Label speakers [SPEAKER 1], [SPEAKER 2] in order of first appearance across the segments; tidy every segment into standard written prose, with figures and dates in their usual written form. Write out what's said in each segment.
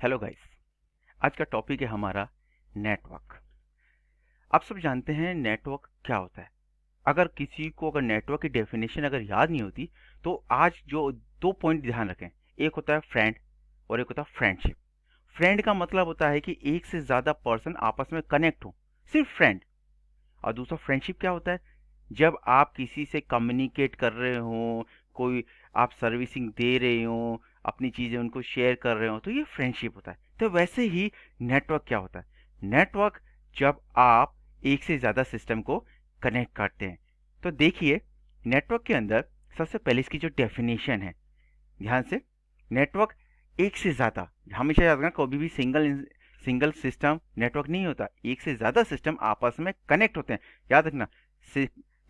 [SPEAKER 1] Hello guys. आज का topic है हमारा नेटवर्क। आप सब जानते हैं नेटवर्क क्या होता है। अगर किसी को अगर नेटवर्क की डेफिनेशन अगर याद नहीं होती तो आज जो दो पॉइंट ध्यान रखें, एक होता है फ्रेंड और एक होता है फ्रेंडशिप। फ्रेंड का मतलब होता है कि एक से ज़्यादा पर्सन आपस में कनेक्ट हो, सिर्फ फ्रेंड। और दूसरा फ्रेंडशिप क्या होता है, जब आप किसी से कम्युनिकेट कर रहे हो, कोई आप सर्विसिंग दे रहे हो, अपनी चीज़ें उनको शेयर कर रहे हो, तो ये फ्रेंडशिप होता है। तो वैसे ही नेटवर्क क्या होता है, नेटवर्क जब आप एक से ज़्यादा सिस्टम को कनेक्ट करते हैं। तो देखिए, नेटवर्क के अंदर सबसे पहले इसकी जो डेफिनेशन है, ध्यान से, नेटवर्क एक से ज़्यादा, हमेशा याद रखना, कभी भी सिंगल सिस्टम नेटवर्क नहीं होता, एक से ज़्यादा सिस्टम आपस में कनेक्ट होते हैं। याद रखना,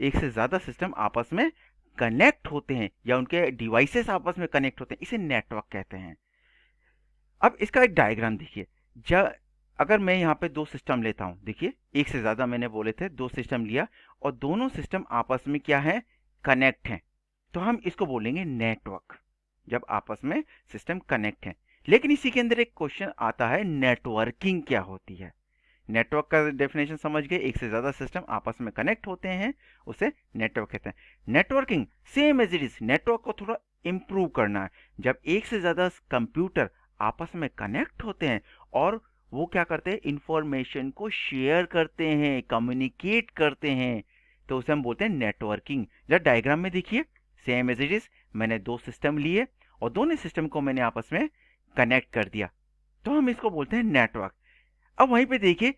[SPEAKER 1] एक से ज़्यादा सिस्टम आपस में कनेक्ट होते हैं या उनके डिवाइसेस आपस में कनेक्ट होते हैं, इसे नेटवर्क कहते हैं। अब इसका एक डायग्राम देखिए। जब अगर मैं यहाँ पे दो सिस्टम लेता हूँ, देखिए एक से ज़्यादा मैंने बोले थे, दो सिस्टम लिया और दोनों सिस्टम आपस में क्या है, कनेक्ट हैं, तो हम इसको बोलेंगे नेटवर्क, जब आपस में सिस्टम कनेक्ट हैं। लेकिन इसी के अंदर एक क्वेश्चन आता है, नेटवर्किंग क्या होती है। नेटवर्क का डेफिनेशन समझ गए, एक से ज़्यादा सिस्टम आपस में कनेक्ट होते हैं, उसे नेटवर्क कहते हैं। Networking same as it is, network को थोड़ा इम्प्रूव करना है। जब एक से ज़्यादा कंप्यूटर आपस में कनेक्ट होते हैं और वो क्या करते हैं, इंफॉर्मेशन को शेयर करते हैं, कम्युनिकेट करते हैं, तो उसे हम बोलते हैं नेटवर्किंग। जब डायग्राम में देखिए, सेम एज इट इज, मैंने दो सिस्टम लिए और दोनों सिस्टम को मैंने आपस में कनेक्ट कर दिया, तो हम इसको बोलते हैं नेटवर्क। अब वहीं पे देखिए,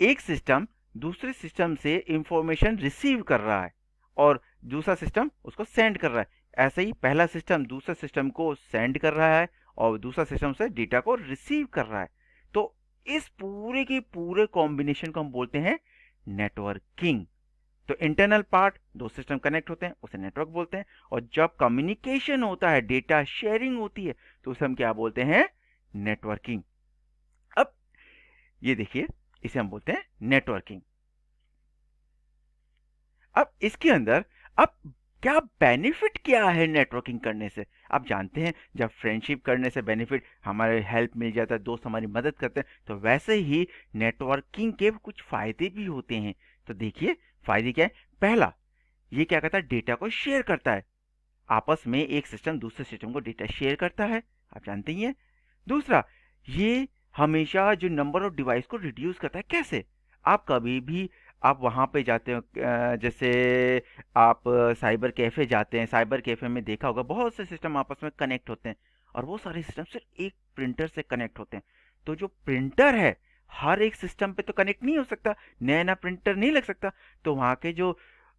[SPEAKER 1] एक सिस्टम दूसरे सिस्टम से इंफॉर्मेशन रिसीव कर रहा है और दूसरा सिस्टम उसको सेंड कर रहा है। ऐसे ही पहला सिस्टम दूसरे सिस्टम को सेंड कर रहा है और दूसरा सिस्टम से डेटा को रिसीव कर रहा है। तो इस पूरे के पूरे कॉम्बिनेशन को हम बोलते हैं नेटवर्किंग। तो इंटरनल पार्ट, दो सिस्टम कनेक्ट होते हैं, उसे नेटवर्क बोलते हैं। और जब कम्युनिकेशन होता है, डेटा शेयरिंग होती है, तो उसे हम क्या बोलते हैं, नेटवर्किंग। अब ये देखिए, इसे हम बोलते हैं नेटवर्किंग। अब इसके अंदर, अब क्या बेनिफिट क्या है नेटवर्किंग करने से। आप जानते हैं, जब फ्रेंडशिप करने से बेनिफिट, हमारे हेल्प मिल जाता है, दोस्त हमारी मदद करते हैं, तो वैसे ही नेटवर्किंग के कुछ फायदे भी होते हैं। तो देखिए फायदे क्या है। पहला, ये क्या करता है, डेटा को शेयर करता है। आपस में एक सिस्टम दूसरे सिस्टम को डेटा शेयर करता है, आप जानते ही हैं। दूसरा, ये हमेशा जो नंबर ऑफ डिवाइस को रिड्यूस करता है। कैसे, आप कभी भी आप वहाँ पे जाते हो, जैसे आप साइबर कैफ़े जाते हैं, साइबर कैफ़े में देखा होगा बहुत से सिस्टम आपस में कनेक्ट होते हैं और वो सारे सिस्टम सिर्फ एक प्रिंटर से कनेक्ट होते हैं। तो जो प्रिंटर है, हर एक सिस्टम पे तो कनेक्ट नहीं हो सकता, नया नया प्रिंटर नहीं लग सकता। तो वहाँ के जो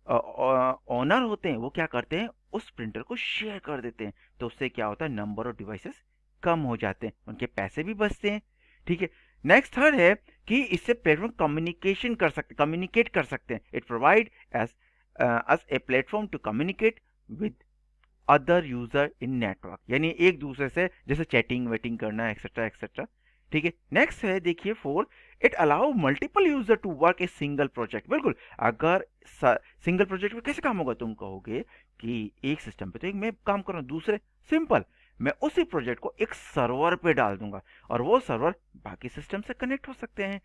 [SPEAKER 1] ओनर होते हैं, वो क्या करते हैं, उस प्रिंटर को शेयर कर देते हैं। तो उससे क्या होता है, नंबर ऑफ डिवाइसेस कम हो जाते हैं, उनके पैसे भी बचते हैं। ठीक है। नेक्स्ट थर्ड है कि इससे प्लेटफॉर्म कम्युनिकेट कर सकते हैं। It provide as us a platform to communicate with other user in network, यानी एक दूसरे से जैसे चैटिंग वेटिंग करना, एक्सेट्रा एक्सेट्रा। ठीक है। नेक्स्ट है देखिए four, it allow multiple user to work a single project. बिल्कुल, अगर सिंगल प्रोजेक्ट में कैसे काम होगा, तुम कहोगे कि एक सिस्टम पे तो एक मैं काम कर रहा हूँ, दूसरे, सिंपल, मैं उसी प्रोजेक्ट को एक सर्वर पे डाल दूंगा और वो सर्वर बाकी सिस्टम से कनेक्ट हो सकते हैं।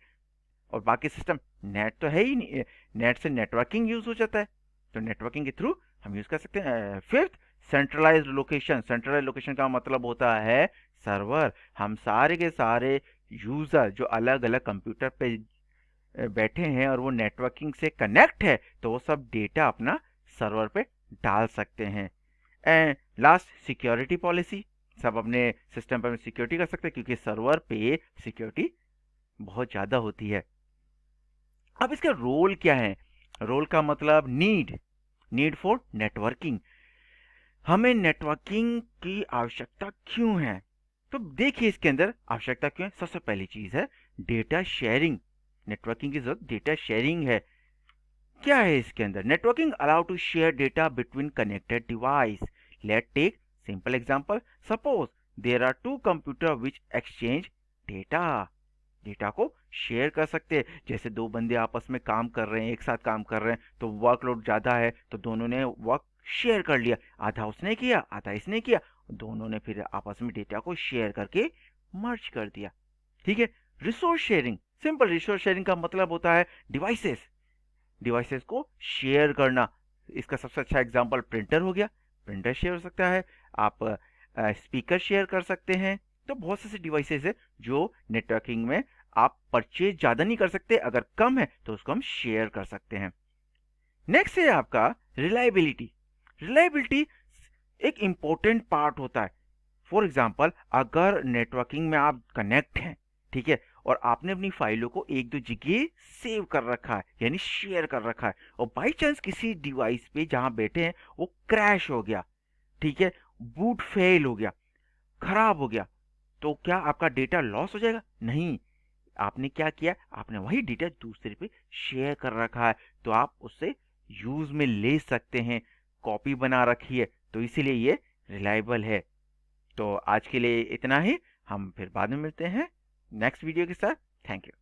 [SPEAKER 1] और बाकी सिस्टम, नेट तो है ही नहीं, नेट से नेटवर्किंग यूज हो जाता है, तो नेटवर्किंग के थ्रू हम यूज कर सकते हैं। Fifth, centralised location. Centralised location का मतलब होता है सर्वर। हम सारे के सारे यूजर जो अलग अलग कंप्यूटर पे बैठे हैं और वो नेटवर्किंग से कनेक्ट है, तो वो सब डेटा अपना सर्वर पे डाल सकते हैं। And last, security policy. सब अपने सिस्टम पर सिक्योरिटी कर सकते हैं क्योंकि सर्वर पे सिक्योरिटी बहुत ज़्यादा होती है। अब इसका रोल क्या है, रोल का मतलब नीड फॉर नेटवर्किंग। हमें नेटवर्किंग की आवश्यकता क्यों है, तो देखिए इसके अंदर आवश्यकता क्यों है। सबसे पहली चीज है डेटा शेयरिंग। नेटवर्किंग की जरूरत डेटा शेयरिंग है। क्या है इसके अंदर, networking allow to share data between connected device. Let take simple example, suppose there are two computer which exchange data. Data को शेयर कर सकते हैं, जैसे दो बंदे आपस में काम कर रहे हैं, एक साथ काम कर रहे हैं, तो वर्कलोड ज़्यादा है तो दोनों ने वर्क शेयर कर लिया, आधा उसने किया आधा इसने किया, दोनों ने फिर आपस में डेटा को शेयर करके मर्ज कर दिया। ठीक है। Resource sharing, simple resource sharing का मतलब होता है डिवाइसेस, डिवाइसेस को शेयर करना। इसका सबसे अच्छा एग्जांपल प्रिंटर हो गया, प्रिंटर शेयर हो सकता है, आप स्पीकर शेयर कर सकते हैं। तो बहुत से डिवाइसेस है जो नेटवर्किंग में आप परचेज ज़्यादा नहीं कर सकते, अगर कम है तो उसको हम शेयर कर सकते हैं। नेक्स्ट है आपका रिलायबिलिटी। रिलायबिलिटी एक इम्पोर्टेंट पार्ट होता है। फॉर एग्जाम्पल, अगर नेटवर्किंग में आप कनेक्ट हैं, ठीक है, और आपने अपनी फाइलों को एक दो जगह सेव कर रखा है यानी शेयर कर रखा है, और बाई चांस किसी डिवाइस पे जहां बैठे हैं वो क्रैश हो गया, ठीक है, बूट फेल हो गया, खराब हो गया, तो क्या आपका डेटा लॉस हो जाएगा? नहीं। आपने क्या किया, आपने वही डेटा दूसरे पे शेयर कर रखा है, तो आप उससे यूज में ले सकते हैं, कॉपी बना रखी है, तो इसीलिए ये रिलायबल है। तो आज के लिए इतना ही, हम फिर बाद में मिलते हैं नेक्स्ट वीडियो के साथ। Thank you.